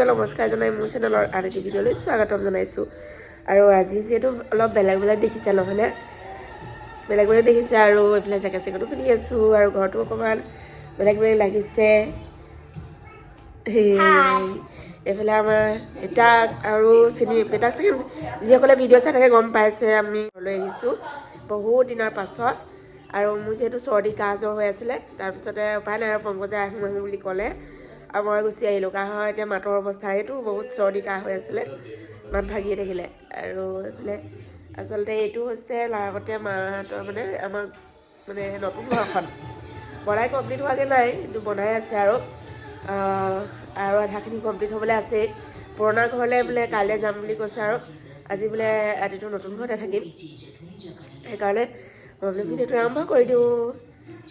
সকলোকে নমস্কাৰ জনাই মোৰ চেনেলৰ আন এটি ভিডিঅ'লৈ স্বাগতম জনাইছোঁ। আৰু আজি যিহেতু অলপ বেলেগ দেখিছে নহ'লে বেলেগ দেখিছে আৰু এইফালে জেকেট চেকেটো পিন্ধি আছোঁ আৰু ঘৰটো অকণমান বেলেগ লাগিছে। এইফালে আমাৰ এটাক আৰু এটাক চাগে যিসকলে ভিডিঅ' চাই থাকে গম পাইছে আমি ঘৰলৈ আহিছোঁ বহুত দিনৰ পাছত। আৰু মোৰ যিহেতু চৰ্দি কাহ জ্বৰ হৈ আছিলে তাৰপিছতে উপায় নাই আৰু পংকজে আহোঁ বুলি ক'লে আৰু মই গুচি আহিলোঁ। কাহৰ এতিয়া মাতৰ অৱস্থা এইটো বহুত চৰ্দি কাহ হৈ আছিলে, মাত ভাগিয়ে থাকিলে। আৰু এইফালে আচলতে এইটো হৈছে আগতে মাহঁতৰ মানে আমাৰ মানে নতুন ঘৰখন বনাই কমপ্লিট হোৱাগৈ নাই কিন্তু বনাই আছে আৰু আধাখিনি কমপ্লিট হ'বলৈ আছেই। পুৰণা ঘৰলৈ বোলে কাইলৈ যাম বুলি কৈছে আৰু আজি বোলে ৰাতিটো নতুন ঘৰতে থাকিম। সেইকাৰণে মই বোলে ভিডিঅ'টো আৰম্ভ কৰি দিওঁ।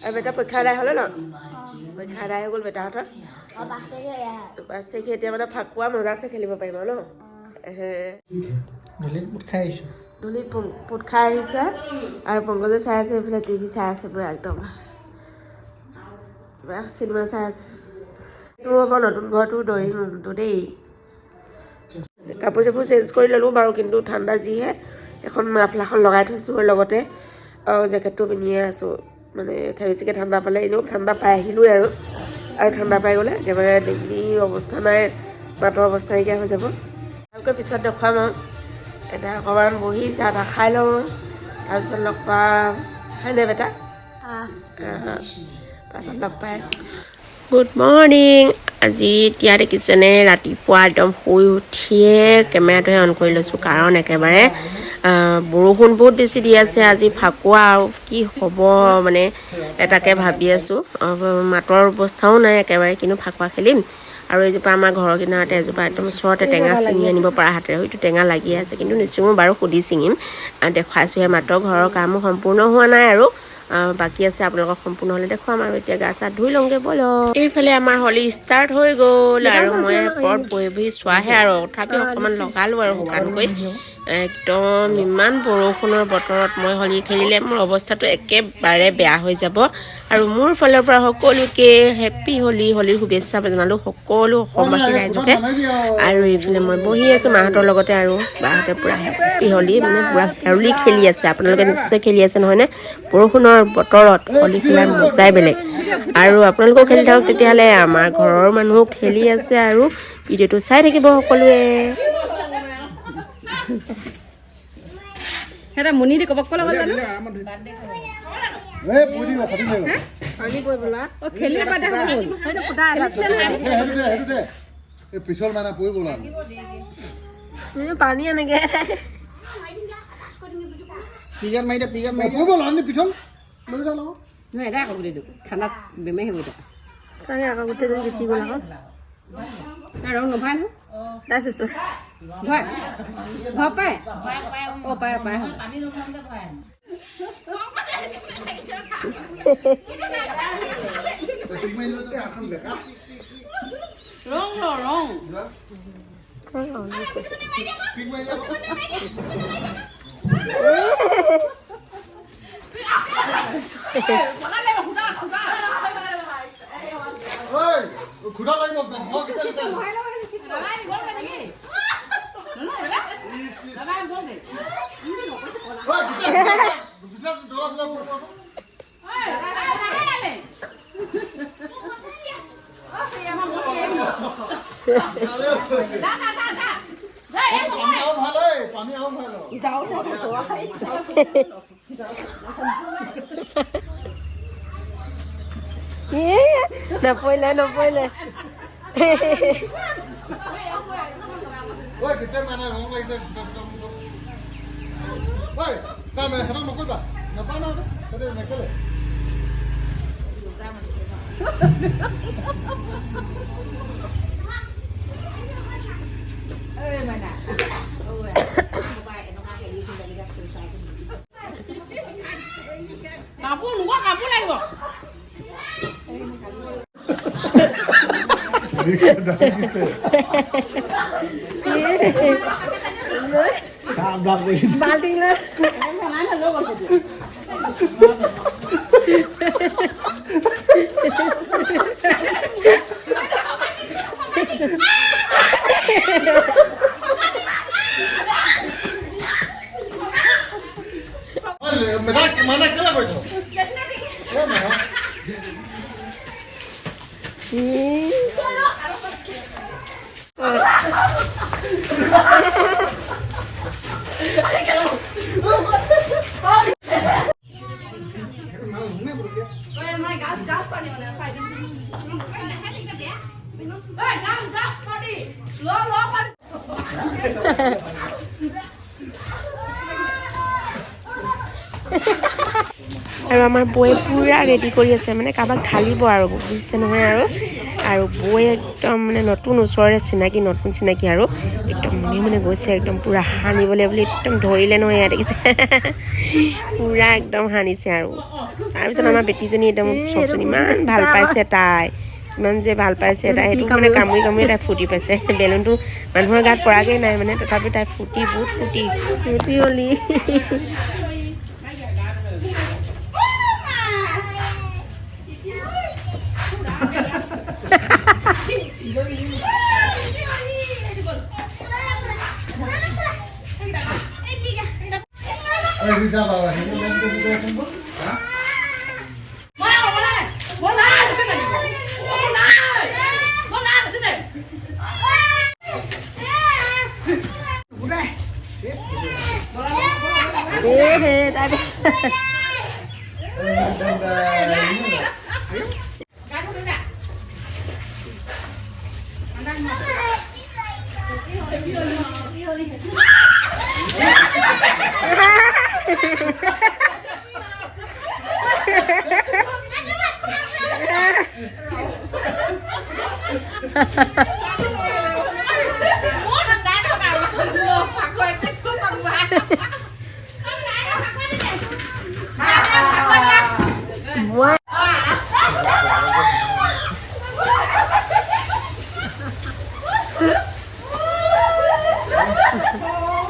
আৰু বেটা পৰীক্ষা আদায় হ'লে ন? পৰীক্ষা আদায় হৈ গ'ল বেটাহঁতৰ 5 তাৰিখে। এতিয়া মানে ফাকুৱা মজাছে খেলিব পাৰিব ন? ধূলিত পোট খাই আহিছে আৰু পংকজে চাই আছে এইফালে টিভি চাই আছে পুৰা একদম চিনেমা চাই আছে। এইটো আকৌ নতুন ঘৰটো ড্ৰয়িং ৰুমটো দেই। কাপোৰ চাপোৰ চেঞ্জ কৰি ল'লোঁ বাৰু কিন্তু ঠাণ্ডা যিহে এখন মাফলাখন লগাই থৈছোঁ আৰু লগতে জেকেটটো পিন্ধিয়ে আছোঁ। মানে বেছিকৈ ঠাণ্ডা পালে এনেও ঠাণ্ডা পাই আহিলোঁৱে আৰু ঠাণ্ডা পাই গ'লে একেবাৰে ডিঙিৰ অৱস্থা নাই, মাতৰ অৱস্থা নাইকিয়া হৈ যাব। ভালকৈ পিছত দেখুৱাম আৰু এটা অকণমান বহি চাহ তাহ খাই লওঁ তাৰপিছত লগ পাম। হয়নে বেটা? পাছত লগ পাই আছোঁ। Good morning. আজি এতিয়া দেখিছেনে ৰাতিপুৱা একদম শুই উঠিয়ে কেমেৰাটোহে অন কৰি লৈছোঁ কাৰণ একেবাৰে বৰষুণ বহুত বেছি দি আছে। আজি ফাকুৱা আৰু কি হ'ব মানে এটাকে ভাবি আছোঁ। মাতৰ অৱস্থাও নাই একেবাৰে কিন্তু ফাকুৱা খেলিম। আৰু এজোপা আমাৰ ঘৰৰ কিনাৰতে এজোপা একদম ওচৰতে টেঙা ছিঙি আনিব পৰা হাতেৰে হয়তো টেঙা লাগি আছে কিন্তু নিচিঙো বাৰু সুধি ছিঙিম। দেখুৱাইছোঁহে মাত্ৰ ঘৰৰ কামো সম্পূৰ্ণ হোৱা নাই আৰু বাকী আছে আপোনালোকক সম্পূৰ্ণ হ'লে দেখুৱাম। আৰু এতিয়া গা চা ধুই লওঁগৈ ব'লক। এইফালে আমাৰ হলি ষ্টাৰ্ট হৈ গ'ল আৰু মই ওপৰত বহি চোৱাহে আৰু তথাপিও অকণমান লগালোঁ আৰু শুকানকৈ। একদম ইমান বৰষুণৰ বতৰত মই হলি খেলিলে মোৰ অৱস্থাটো একেবাৰে বেয়া হৈ যাব। আৰু মোৰ ফালৰ পৰা সকলোকে হেপ্পী হলীৰ শুভেচ্ছা জনালোঁ সকলো অসমবাসী ৰাইজকে। আৰু এইফালে মই বহি আছোঁ মাহঁতৰ লগতে আৰু বাহঁতে পূৰা হেপ্পী হলী মানে পূৰা হলী খেলি আছে। আপোনালোকে নিশ্চয় খেলি আছে নহয়নে? বৰষুণৰ বতৰত হলী খেলাৰ মজাই বেলেগ। আৰু আপোনালোকেও খেলি থাকক তেতিয়াহ'লে। আমাৰ ঘৰৰ মানুহো খেলি আছে আৰু ভিডিঅ'টো চাই থাকিব সকলোৱে। মুনি দি কবক ক'লে জানো পানী এনেকে ঠাণ্ডাত বেমাৰী হ'ব চাগে আকৌ গোটেইজন গুচি গ'ল আকৌ ৰং নভাই নহয় ভয় ভয় পায় অ' পায় পায় ৰং ৰং খুদা লাগিব নপৰিলে মানে ৰং লাগিছে নকৰিবা নাপায় ন নেকেলে কাপোৰ লাগিব আৰু আমাৰ বৌয়ে পুৰা ৰেডি কৰি আছে মানে কাৰোবাক ঢালিব আৰু বুজিছে নহয় আৰু বৌয়ে একদম মানে নতুন ওচৰৰে চিনাকি নতুন চিনাকি আৰু একদম মনে গৈছে একদম পুৰা সানিবলৈ বুলি একদম ধৰিলে নহয় ইয়াত দেখিছে পুৰা একদম সানিছে আৰু তাৰপিছত আমাৰ বেটীজনী একদম চবচোন ইমান ভাল পাইছে তাই ইমান যে ভাল পাইছে তাই সেইটো মানে কামুৰি কামুৰি তাই ফূৰ্তি পাইছে বেলুনটো মানুহৰ গাত পৰাগৈ নাই মানে তথাপি তাই ফূৰ্তি বহুত ফূৰ্তি হ'ল Ayo kita bawa ini nanti kita tunggu.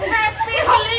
Happy Holi!